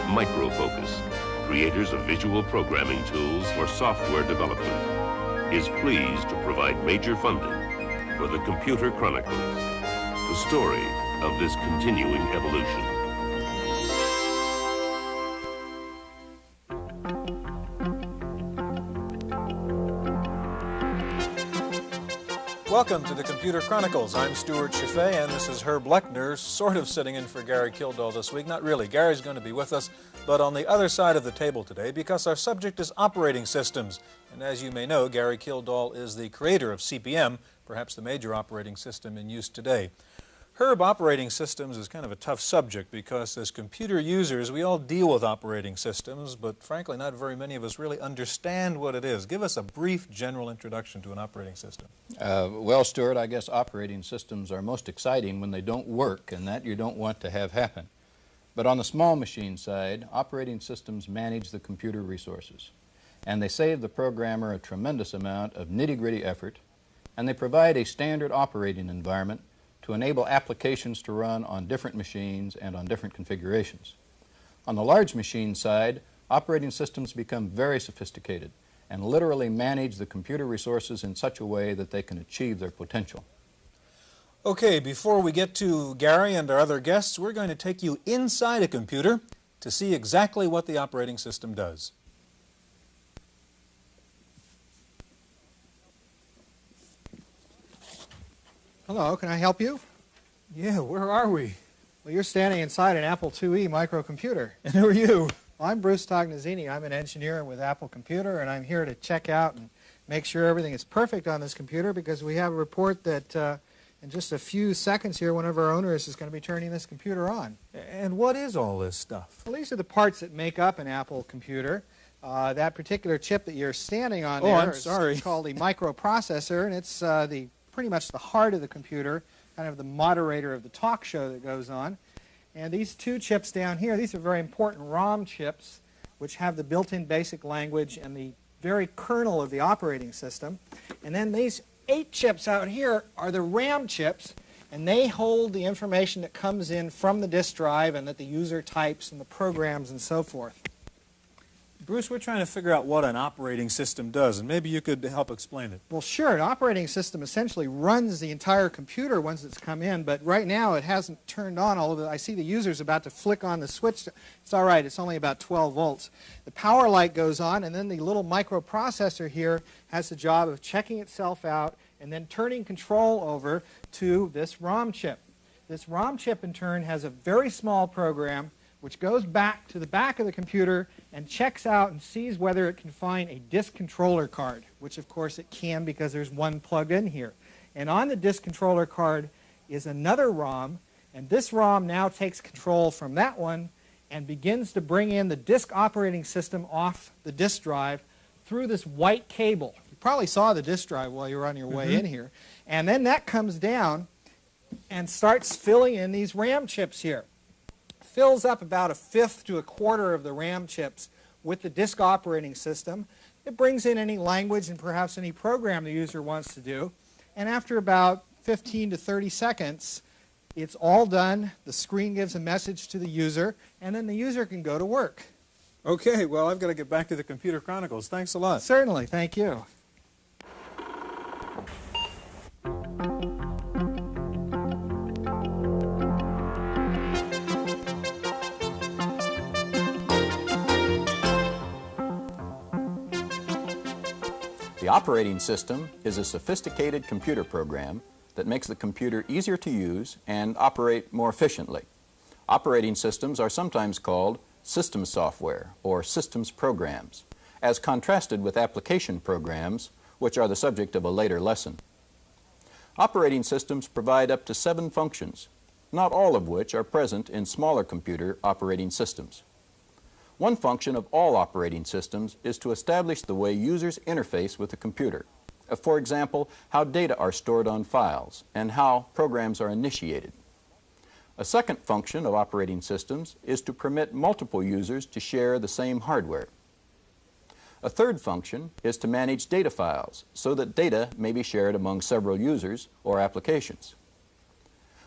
Microfocus, creators of visual programming tools for software development, is pleased to provide major funding for the Computer Chronicles, the story of this continuing evolution. Welcome to the Computer Chronicles. I'm Stewart Cheifet, and this is Herb Lechner, sort of sitting in for Gary Kildall this week. Not really. Gary's going to be with us, but on the other side of the table today because our subject is operating systems. And as you may know, Gary Kildall is the creator of CP/M, perhaps the major operating system in use today. Herb, operating systems is kind of a tough subject because as computer users, we all deal with operating systems, but frankly, not very many of us really understand what it is. Give us a brief general introduction to an operating system. Well, Stuart, I guess operating systems are most exciting when they don't work, and that you don't want to have happen. But on the small machine side, operating systems manage the computer resources, and they save the programmer a tremendous amount of nitty-gritty effort, and they provide a standard operating environment to enable applications to run on different machines and on different configurations. On the large machine side, operating systems become very sophisticated and literally manage the computer resources in such a way that they can achieve their potential. Okay, before we get to Gary and our other guests, we're going to take you inside a computer to see exactly what the operating system does. Hello, can I help you? Yeah, where are we? Well, you're standing inside an Apple IIe microcomputer. And who are you? Well, I'm Bruce Tognazzini. I'm an engineer with Apple Computer, and I'm here to check out and make sure everything is perfect on this computer because we have a report that in just a few seconds here, one of our owners is going to be turning this computer on. And what is all this stuff? Well, these are the parts that make up an Apple computer. That particular chip that you're standing on is called a microprocessor, and it's pretty much the heart of the computer, kind of the moderator of the talk show that goes on. And these two chips down here, these are very important ROM chips, which have the built-in basic language and the very kernel of the operating system. And then these 8 chips out here are the RAM chips, and they hold the information that comes in from the disk drive and that the user types and the programs and so forth. Bruce, we're trying to figure out what an operating system does, and maybe you could help explain it. Well, sure. An operating system essentially runs the entire computer once it's come in, but right now it hasn't turned on all of it. I see the user's about to flick on the switch. It's all right. It's only about 12 volts. The power light goes on, and then the little microprocessor here has the job of checking itself out and then turning control over to this ROM chip. This ROM chip, in turn, has a very small program which goes back to the back of the computer and checks out and sees whether it can find a disk controller card, which of course it can because there's one plugged in here. And on the disk controller card is another ROM, and this ROM now takes control from that one and begins to bring in the disk operating system off the disk drive through this white cable. You probably saw the disk drive while you were on your way in here. And then that comes down and starts filling in these RAM chips here. Fills up about 1/5 to 1/4 of the RAM chips with the disk operating system. It brings in any language and perhaps any program the user wants to do. And after about 15 to 30 seconds, it's all done. The screen gives a message to the user, and then the user can go to work. Okay, well, I've got to get back to the Computer Chronicles. Thanks a lot. Certainly. Thank you. The operating system is a sophisticated computer program that makes the computer easier to use and operate more efficiently. Operating systems are sometimes called systems software or systems programs, as contrasted with application programs, which are the subject of a later lesson. Operating systems provide up to 7 functions, not all of which are present in smaller computer operating systems. One function of all operating systems is to establish the way users interface with the computer. For example, how data are stored on files and how programs are initiated. A second function of operating systems is to permit multiple users to share the same hardware. A third function is to manage data files so that data may be shared among several users or applications.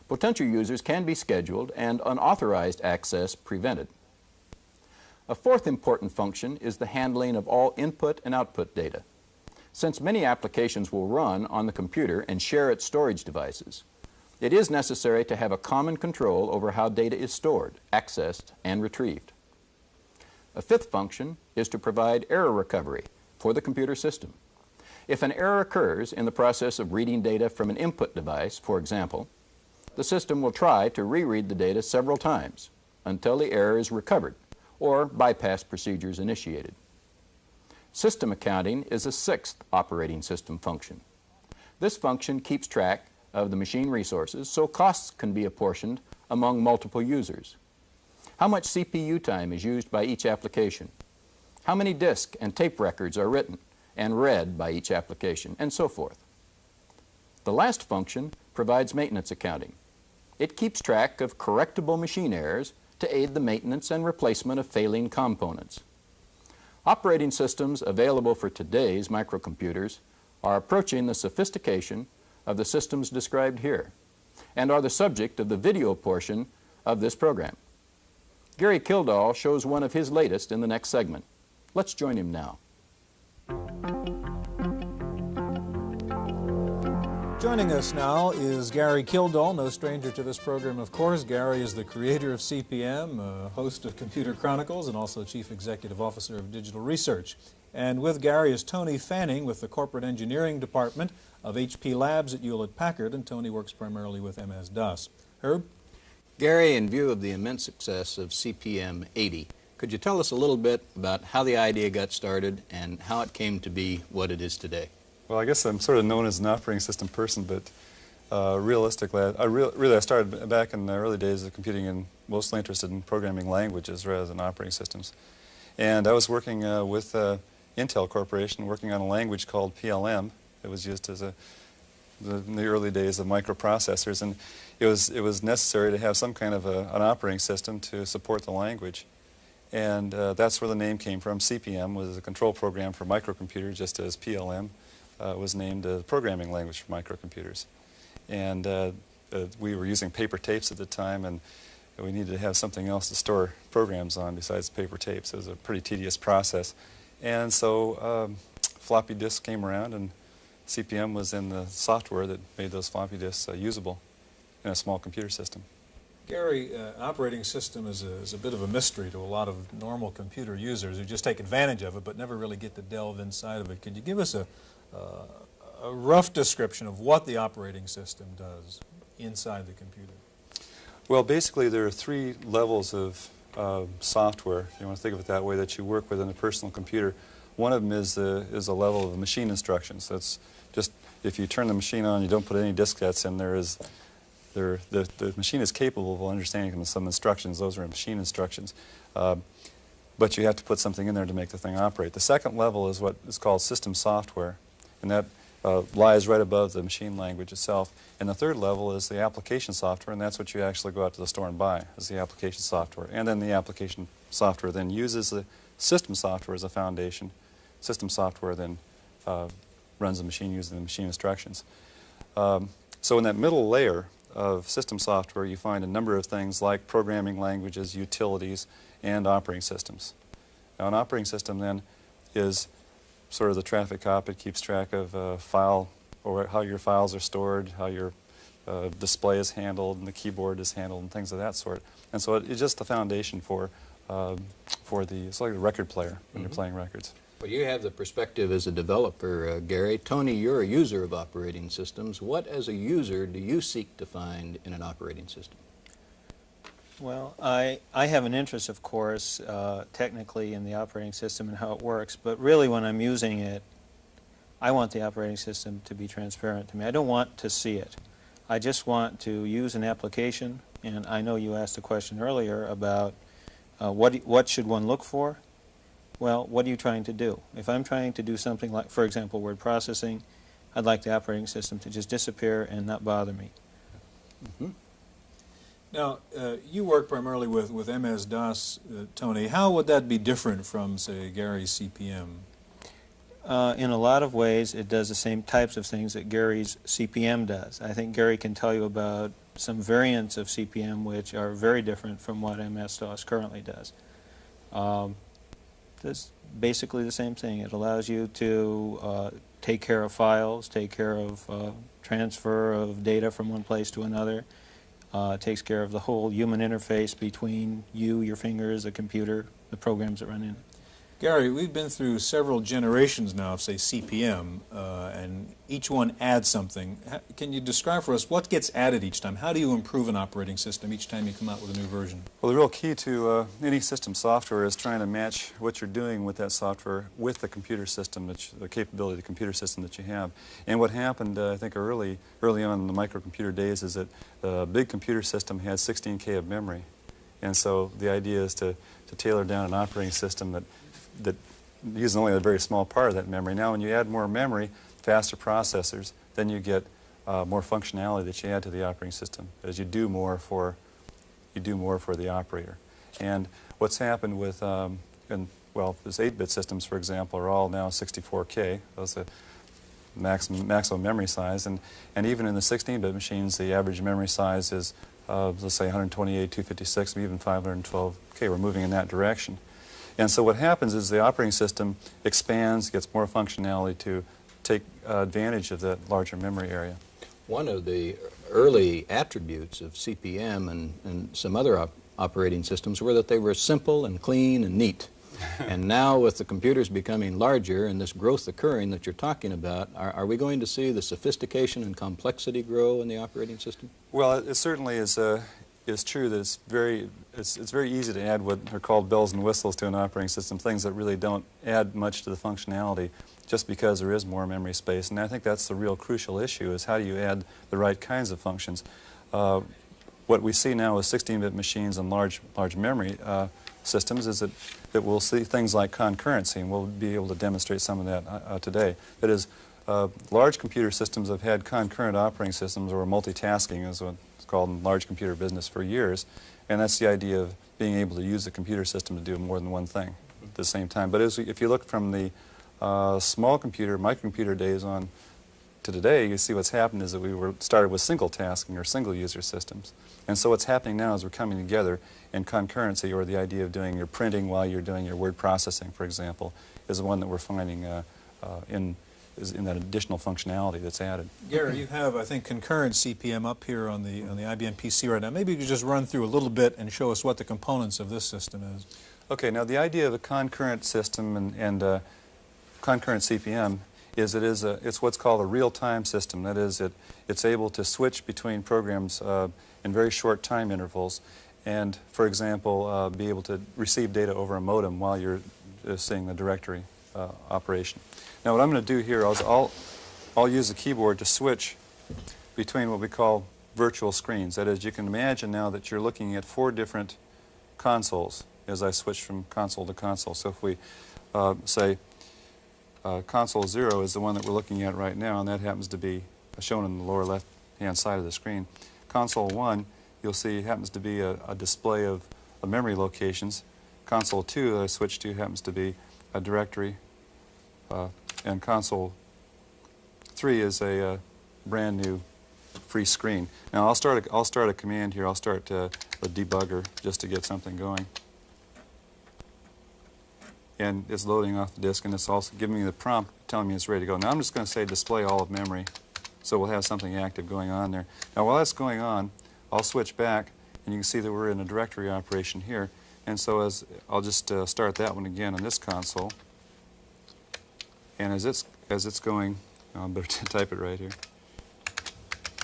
Potential users can be scheduled and unauthorized access prevented. A fourth important function is the handling of all input and output data. Since many applications will run on the computer and share its storage devices, it is necessary to have a common control over how data is stored, accessed, and retrieved. A fifth function is to provide error recovery for the computer system. If an error occurs in the process of reading data from an input device, for example, the system will try to reread the data several times until the error is recovered or bypass procedures initiated. System accounting is a sixth operating system function. This function keeps track of the machine resources so costs can be apportioned among multiple users. How much CPU time is used by each application? How many disk and tape records are written and read by each application, and so forth. The last function provides maintenance accounting. It keeps track of correctable machine errors to aid the maintenance and replacement of failing components. Operating systems available for today's microcomputers are approaching the sophistication of the systems described here and are the subject of the video portion of this program. Gary Kildall shows one of his latest in the next segment. Let's join him now. Joining us now is Gary Kildall, no stranger to this program, of course. Gary is the creator of CPM, host of Computer Chronicles, and also Chief Executive Officer of Digital Research. And with Gary is Tony Fanning with the Corporate Engineering Department of HP Labs at Hewlett-Packard, and Tony works primarily with MS-DOS. Herb? Gary, in view of the immense success of CPM-80, could you tell us a little bit about how the idea got started and how it came to be what it is today? Well, I guess I'm sort of known as an operating system person, but realistically, I started back in the early days of computing and mostly interested in programming languages rather than operating systems. And I was working with Intel Corporation, working on a language called PLM. It was used as in the early days of microprocessors, and it was necessary to have some kind of an operating system to support the language. And that's where the name came from. CPM was a control program for microcomputers, just as PLM was named a programming language for microcomputers. And we were using paper tapes at the time, and we needed to have something else to store programs on besides paper tapes. It was a pretty tedious process. And so floppy disks came around, and CPM was in the software that made those floppy disks usable in a small computer system. Gary, operating system is a bit of a mystery to a lot of normal computer users who just take advantage of it but never really get to delve inside of it. Could you give us a rough description of what the operating system does inside the computer? Well, basically there are three levels of software, if you want to think of it that way, that you work with in a personal computer. One of them is a level of machine instructions. That's just if you turn the machine on, you don't put any diskettes in, the machine is capable of understanding some instructions. Those are machine instructions. But you have to put something in there to make the thing operate. The second level is what is called system software, and that lies right above the machine language itself. And the third level is the application software, and that's what you actually go out to the store and buy, is the application software. And then the application software then uses the system software as a foundation. System software then runs the machine using the machine instructions. So in that middle layer of system software, you find a number of things like programming languages, utilities, and operating systems. Now, an operating system then is sort of the traffic cop. It keeps track of file, or how your files are stored, how your display is handled, and the keyboard is handled, and things of that sort. And so it's just the foundation for it's like a record player when you're playing records. Well, you have the perspective as a developer, Gary. Tony, you're a user of operating systems. What, as a user, do you seek to find in an operating system? Well, I have an interest, of course, technically in the operating system and how it works, but really when I'm using it, I want the operating system to be transparent to me. I don't want to see it. I just want to use an application, and I know you asked a question earlier about what should one look for? Well, what are you trying to do? If I'm trying to do something like, for example, word processing, I'd like the operating system to just disappear and not bother me. Now, you work primarily with MS-DOS, Tony. How would that be different from, say, Gary's CPM? In a lot of ways, it does the same types of things that Gary's CPM does. I think Gary can tell you about some variants of CPM which are very different from what MS-DOS currently does. That's basically the same thing. It allows you to take care of files, take care of transfer of data from one place to another. It takes care of the whole human interface between you, your fingers, the computer, the programs that run in it. Gary, we've been through several generations now of, say, CPM, and each one adds something. Can you describe for us what gets added each time? How do you improve an operating system each time you come out with a new version? Well, the real key to any system software is trying to match what you're doing with that software with the computer system, the capability of the computer system that you have. And what happened, I think, early on in the microcomputer days is that the big computer system had 16K of memory. And so the idea is to tailor down an operating system that uses only a very small part of that memory. Now, when you add more memory, faster processors, then you get more functionality that you add to the operating system as you do more for the operator. And what's happened with, well, these 8-bit systems, for example, are all now 64K. Those are maximum memory size. And even in the 16-bit machines, the average memory size is, let's say, 128, 256, maybe even 512K. We're moving in that direction. And so what happens is the operating system expands, gets more functionality to take advantage of that larger memory area. One of the early attributes of CPM and some other operating systems were that they were simple and clean and neat. And now with the computers becoming larger and this growth occurring that you're talking about, are we going to see the sophistication and complexity grow in the operating system? Well, it certainly is true that it's very easy to add what are called bells and whistles to an operating system, things that really don't add much to the functionality just because there is more memory space. And I think that's the real crucial issue, is how do you add the right kinds of functions. What we see now with 16-bit machines and large memory systems is that we'll see things like concurrency, and we'll be able to demonstrate some of that today. That is, large computer systems have had concurrent operating systems, or multitasking is what it's called in large computer business, for years. And that's the idea of being able to use the computer system to do more than one thing at the same time. But if you look from the small computer, microcomputer days on to today, you see what's happened is that we started with single tasking or single user systems. And so what's happening now is we're coming together, and concurrency, or the idea of doing your printing while you're doing your word processing, for example, is the one that we're finding in that additional functionality that's added. Gary, you have, I think, concurrent CPM up here on the IBM PC right now. Maybe you could just run through a little bit and show us what the components of this system is. Okay, now the idea of a concurrent system and concurrent CPM is it's what's called a real-time system. That is, it's able to switch between programs in very short time intervals, and, for example, be able to receive data over a modem while you're seeing the directory operation. Now, what I'm going to do here is I'll use the keyboard to switch between what we call virtual screens. That is, you can imagine now that you're looking at 4 different consoles as I switch from console to console. So if we say console 0 is the one that we're looking at right now, and that happens to be shown in the lower left-hand side of the screen. Console 1, you'll see, happens to be a display of memory locations. Console 2 that I switched to happens to be a directory, and console 3 is a brand new free screen. Now I'll start a command here. I'll start a debugger just to get something going. And it's loading off the disk, and it's also giving me the prompt telling me it's ready to go. Now I'm just going to say display all of memory, so we'll have something active going on there. Now while that's going on, I'll switch back, and you can see that we're in a directory operation here. And so I'll just start that one again on this console. And as it's going, I better type it right here.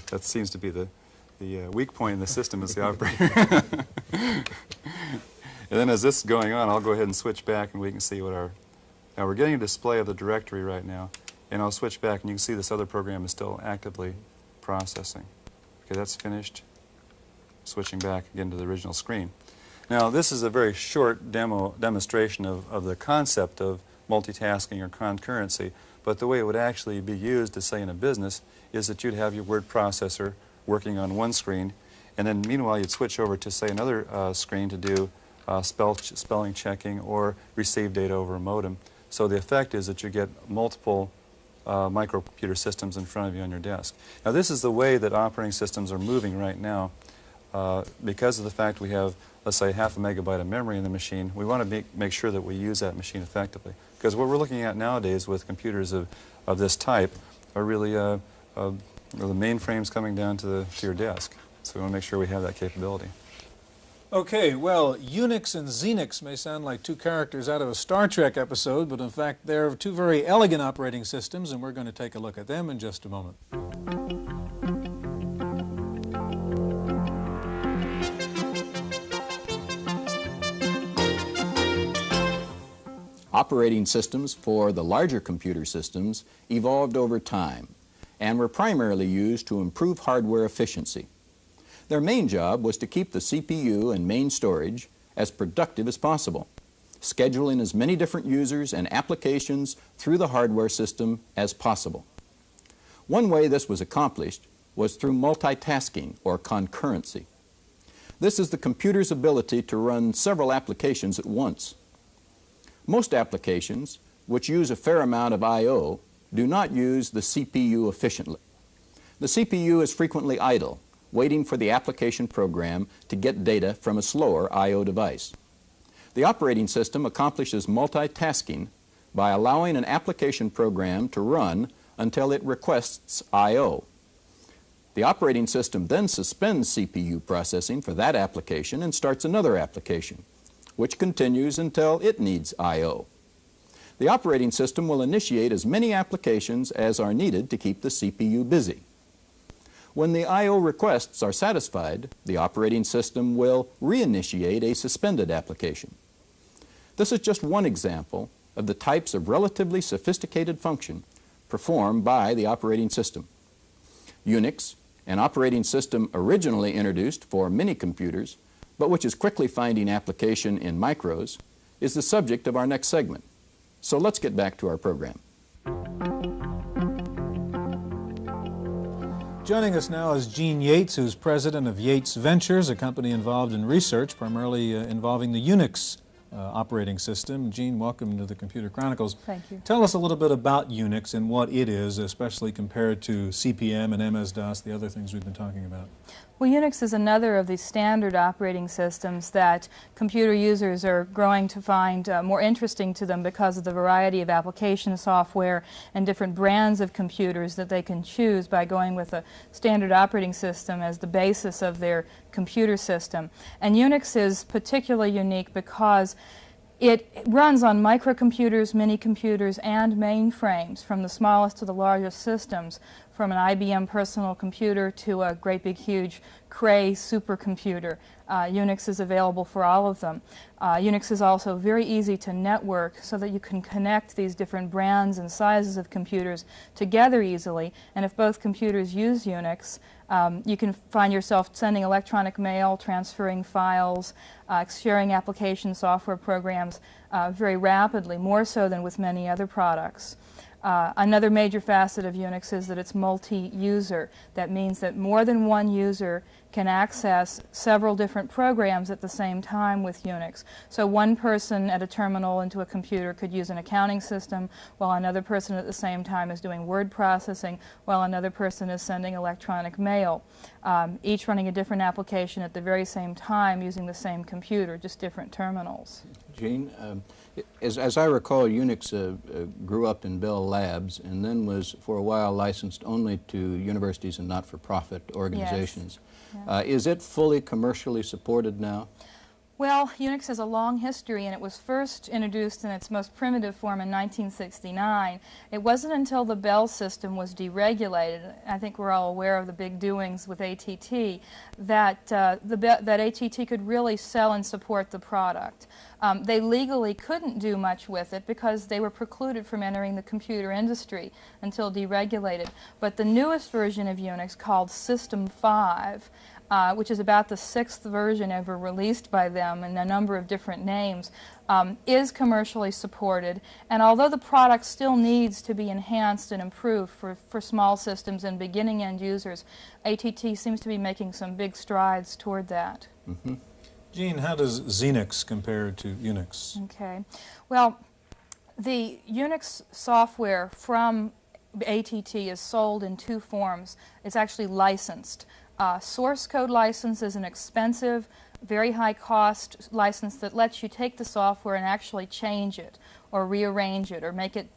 That seems to be the weak point in the system, is the operator. And then as this is going on, I'll go ahead and switch back, and we can see what now we're getting a display of the directory right now, and I'll switch back, and you can see this other program is still actively processing. Okay, that's finished. Switching back again to the original screen. Now this is a very short demonstration of the concept of multitasking or concurrency, but the way it would actually be used, say in a business, is that you'd have your word processor working on one screen, and then meanwhile you'd switch over to, say, another screen to do spelling checking or receive data over a modem. So the effect is that you get multiple microcomputer systems in front of you on your desk. Now this is the way that operating systems are moving right now because of the fact we have let's say, half a megabyte of memory in the machine, we want to make sure that we use that machine effectively. Because what we're looking at nowadays with computers of this type are really the mainframes coming down to your desk. So we want to make sure we have that capability. Okay, well, Unix and Xenix may sound like two characters out of a Star Trek episode, but in fact they're two very elegant operating systems, and we're going to take a look at them in just a moment. Operating systems for the larger computer systems evolved over time and were primarily used to improve hardware efficiency. Their main job was to keep the CPU and main storage as productive as possible, scheduling as many different users and applications through the hardware system as possible. One way this was accomplished was through multitasking or concurrency. This is the computer's ability to run several applications at once. Most applications, which use a fair amount of I/O, do not use the CPU efficiently. The CPU is frequently idle, waiting for the application program to get data from a slower I/O device. The operating system accomplishes multitasking by allowing an application program to run until it requests I/O. The operating system then suspends CPU processing for that application and starts another application, which continues until it needs I/O. The operating system will initiate as many applications as are needed to keep the CPU busy. When the I/O requests are satisfied, the operating system will reinitiate a suspended application. This is just one example of the types of relatively sophisticated function performed by the operating system. Unix, an operating system originally introduced for mini-computers, but which is quickly finding application in micros, is the subject of our next segment. So let's get back to our program. Joining us now is Gene Yates, who's president of Yates Ventures, a company involved in research primarily involving the Unix operating system. Gene, welcome to the Computer Chronicles. Thank you. Tell us a little bit about Unix and what it is, especially compared to CP/M and MS-DOS, the other things we've been talking about. Well, Unix is another of the standard operating systems that computer users are growing to find more interesting to them because of the variety of application software and different brands of computers that they can choose by going with a standard operating system as the basis of their computer system. And Unix is particularly unique because it runs on microcomputers, mini-computers, and mainframes, from the smallest to the largest systems, from an IBM personal computer to a great big huge Cray supercomputer. Unix is available for all of them. Unix is also very easy to network so that you can connect these different brands and sizes of computers together easily. And if both computers use Unix, you can find yourself sending electronic mail, transferring files, sharing application software programs very rapidly, more so than with many other products. Another major facet of Unix is that it's multi-user. That means that more than one user can access several different programs at the same time with Unix. So one person at a terminal into a computer could use an accounting system, while another person at the same time is doing word processing, while another person is sending electronic mail, each running a different application at the very same time using the same computer, just different terminals. Gene, as I recall, Unix grew up in Bell Labs and then was for a while licensed only to universities and not-for-profit organizations. Yes. Is it fully commercially supported now? Well, Unix has a long history, and it was first introduced in its most primitive form in 1969. It wasn't until the Bell system was deregulated, I think we're all aware of the big doings with ATT, that ATT could really sell and support the product. They legally couldn't do much with it because they were precluded from entering the computer industry until deregulated. But the newest version of Unix, called System 5, which is about the 6th version ever released by them in a number of different names, is commercially supported. And although the product still needs to be enhanced and improved for small systems and beginning end users, ATT seems to be making some big strides toward that. Mm-hmm. Gene, how does Xenix compare to Unix? Okay. Well, the Unix software from ATT is sold in two forms. It's actually licensed. Source code license is an expensive very high cost license that lets you take the software and actually change it or rearrange it or make it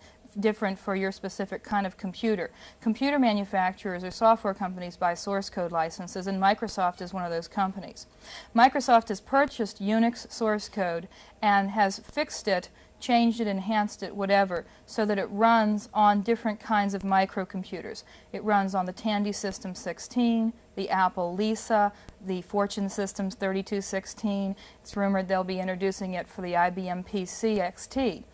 different for your specific kind of computer. Computer manufacturers or software companies buy source code licenses, and Microsoft is one of those companies. Microsoft has purchased Unix source code and has fixed it, changed it, enhanced it, whatever, so that it runs on different kinds of microcomputers. It runs on the Tandy System 16, the Apple Lisa, the Fortune Systems 3216. It's rumored they'll be introducing it for the IBM PC XT.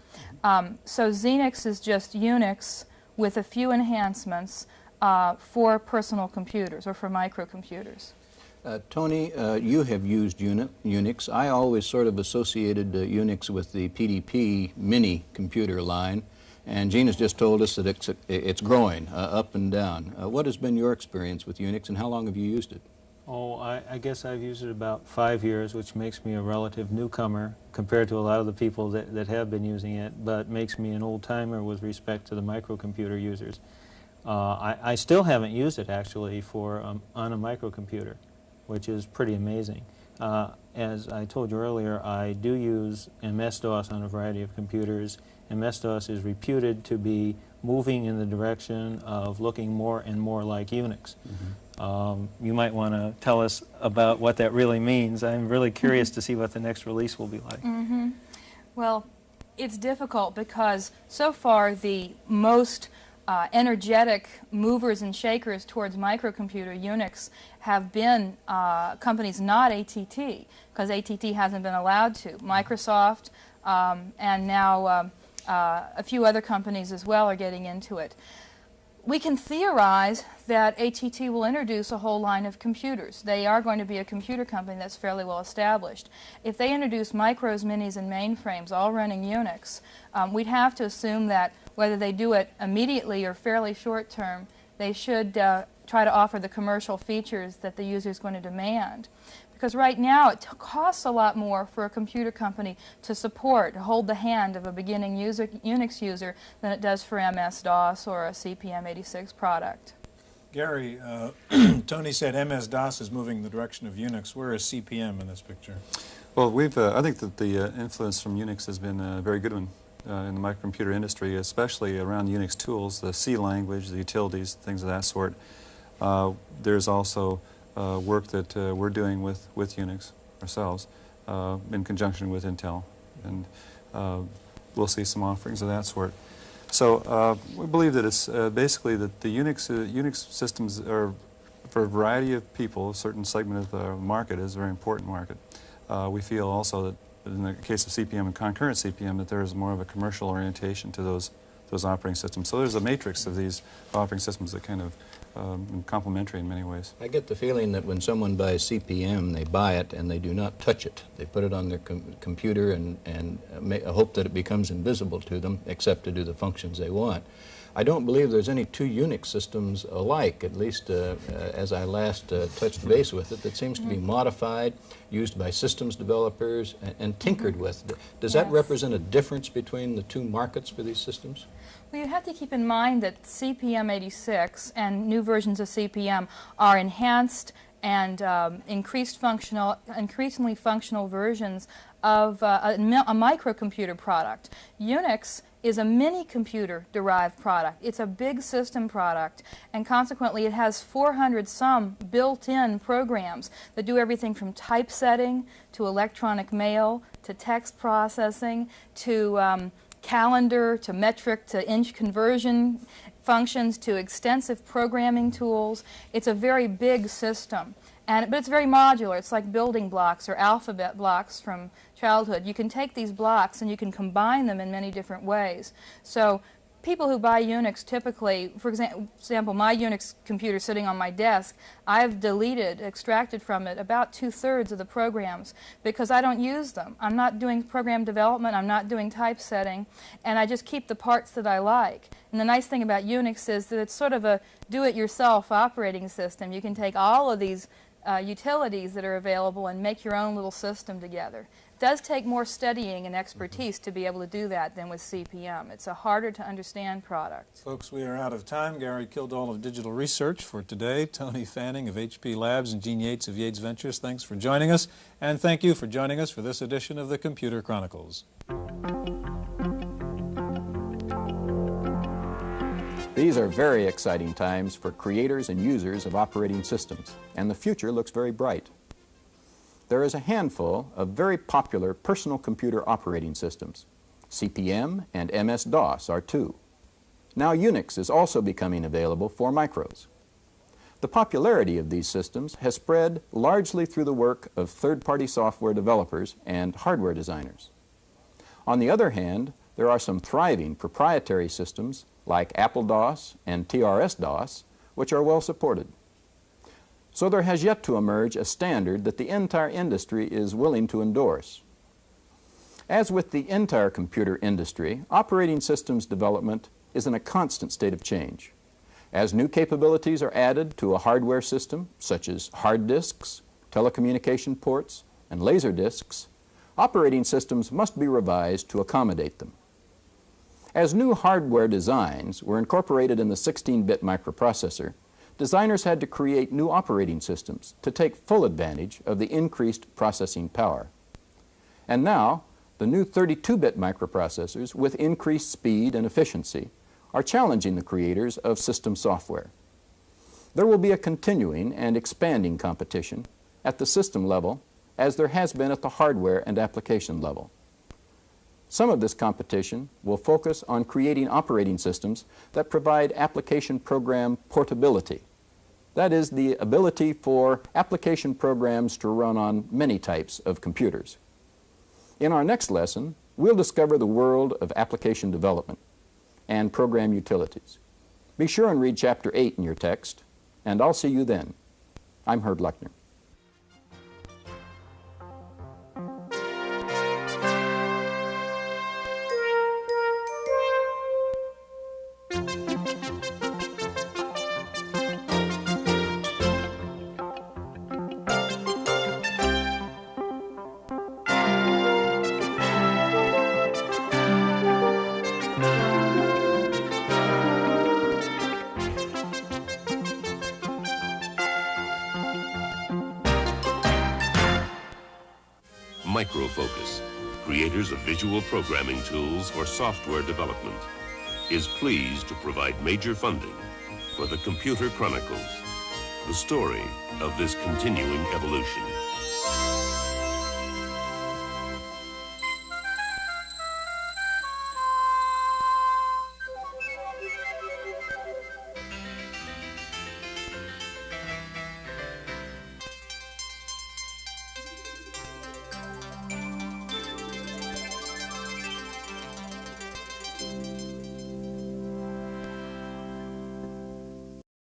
So Xenix is just Unix with a few enhancements for personal computers or for microcomputers. Tony, you have used Unix. I always sort of associated Unix with the PDP mini computer line, and Gene has just told us that it's growing up and down. What has been your experience with Unix, and how long have you used it? Oh, I guess I've used it about 5 years, which makes me a relative newcomer compared to a lot of the people that have been using it, but makes me an old-timer with respect to the microcomputer users. I still haven't used it, actually, on a microcomputer, which is pretty amazing. As I told you earlier, I do use MS-DOS on a variety of computers. MS-DOS is reputed to be moving in the direction of looking more and more like Unix. You might want to tell us about what that really means. I'm really curious to see what the next release will be like. Well, it's difficult because so far the most energetic movers and shakers towards microcomputer Unix have been companies not ATT, because ATT hasn't been allowed to. Microsoft and now a few other companies as well are getting into it. We can theorize that ATT will introduce a whole line of computers. They are going to be a computer company that's fairly well established. If they introduce micros, minis, and mainframes all running Unix, we'd have to assume that whether they do it immediately or fairly short term, they should try to offer the commercial features that the user is going to demand. Because right now it costs a lot more for a computer company to hold the hand of a beginning Unix user than it does for MS-DOS or a CPM86 product. Gary, Tony said MS-DOS is moving in the direction of Unix. Where is CPM in this picture? Well, I think that the influence from Unix has been a very good one in the microcomputer industry, especially around Unix tools, the C language, the utilities, things of that sort. There's also work that we're doing with Unix ourselves in conjunction with Intel, and we'll see some offerings of that sort. So we believe that it's basically that the Unix systems are, for a variety of people, a certain segment of the market is a very important market. We feel also that in the case of CPM and concurrent CPM that there is more of a commercial orientation to those operating systems. So there's a matrix of these operating systems that kind of complementary in many ways. I get the feeling that when someone buys CPM, they buy it and they do not touch it. They put it on their computer and hope that it becomes invisible to them, except to do the functions they want. I don't believe there's any two Unix systems alike, at least as I last touched base with it, that seems to be modified, used by systems developers, and tinkered with. Does that represent a difference between the two markets for these systems? Well, you have to keep in mind that CPM86 and new versions of CPM are enhanced and increasingly functional versions of a microcomputer product. Unix is a mini-computer derived product. It's a big system product, and consequently it has 400-some built-in programs that do everything from typesetting to electronic mail to text processing to calendar to metric to inch conversion functions to extensive programming tools. It's a very big system. But it's very modular. It's like building blocks or alphabet blocks from childhood. You can take these blocks and you can combine them in many different ways. So people who buy Unix typically, for example, my Unix computer sitting on my desk, I've extracted from it about 2/3 of the programs because I don't use them. I'm not doing program development, I'm not doing typesetting, and I just keep the parts that I like. And the nice thing about Unix is that it's sort of a do-it-yourself operating system. You can take all of these utilities that are available and make your own little system together. It does take more studying and expertise to be able to do that than with CP/M. It's a harder to understand product. Folks, we are out of time. Gary Kildall of Digital Research for today, Tony Fanning of HP Labs, and Gene Yates of Yates Ventures. Thanks for joining us, and thank you for joining us for this edition of the Computer Chronicles. These are very exciting times for creators and users of operating systems, and the future looks very bright. There is a handful of very popular personal computer operating systems. CP/M and MS-DOS are two. Now Unix is also becoming available for micros. The popularity of these systems has spread largely through the work of third-party software developers and hardware designers. On the other hand, there are some thriving proprietary systems like Apple-DOS and TRS-DOS, which are well supported. So there has yet to emerge a standard that the entire industry is willing to endorse. As with the entire computer industry, operating systems development is in a constant state of change. As new capabilities are added to a hardware system, such as hard disks, telecommunication ports, and laser disks, operating systems must be revised to accommodate them. As new hardware designs were incorporated in the 16-bit microprocessor, designers had to create new operating systems to take full advantage of the increased processing power. And now, the new 32-bit microprocessors with increased speed and efficiency are challenging the creators of system software. There will be a continuing and expanding competition at the system level as there has been at the hardware and application level. Some of this competition will focus on creating operating systems that provide application program portability. That is, the ability for application programs to run on many types of computers. In our next lesson, we'll discover the world of application development and program utilities. Be sure and read Chapter 8 in your text, and I'll see you then. I'm Herb Lechner. Microfocus, creators of visual programming tools for software development, is pleased to provide major funding for the Computer Chronicles, the story of this continuing evolution.